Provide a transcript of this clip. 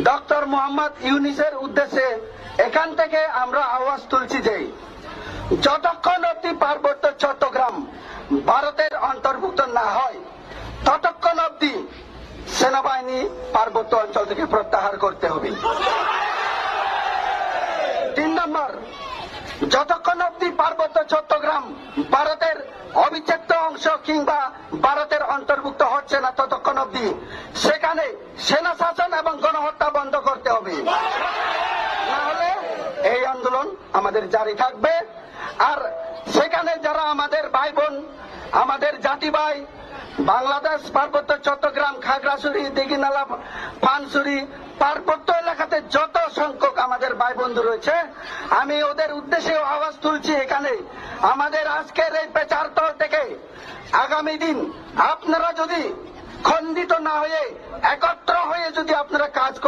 Doctor Mohammad ইউনূসের উদ্দেশ্যে এখান থেকে আমরা আওয়াজ তুলছি যে যতক্ষণ অব্দি পার্বত্য চট্টগ্রাম ভারতের অন্তর্ভুক্ত না হয় ততক্ষণ অব্দি সেনাবাহিনী পার্বত্য অঞ্চল থেকে প্রত্যাহার করতে হবে। 3 নম্বর, যতক্ষণ অব্দি পার্বত্য চট্টগ্রাম ভারতের অবিচ্ছেদ্য অংশ কিংবা ভারতের অন্তর্ভুক্ত হচ্ছে না ততক্ষণ অব্দি সেখানে সেনা শাসন এবং গণহত্যা বন্ধ করতে হবে, না হলে এই আন্দোলন আমাদের জারি থাকবে। আর সেখানে যারা আমাদের ভাই বোন, আমাদের জাতি ভাই, বাংলাদেশ পার্বত্য চট্টগ্রাম, খাগড়াছড়ি, দীঘিনালা, পানছড়ি পার্বত্য এলাকাতে যত সংখ্যক আমাদের ভাই বন্ধু রয়েছে, আমি ওদের উদ্দেশ্যে আওয়াজ তুলছি এখানে আমাদের আজকের এই পেচার তল থেকে আগামী দিন আপনারা যদি খণ্ডিত না হয়ে একত্র হয়ে যদি আপনারা কাজ করেন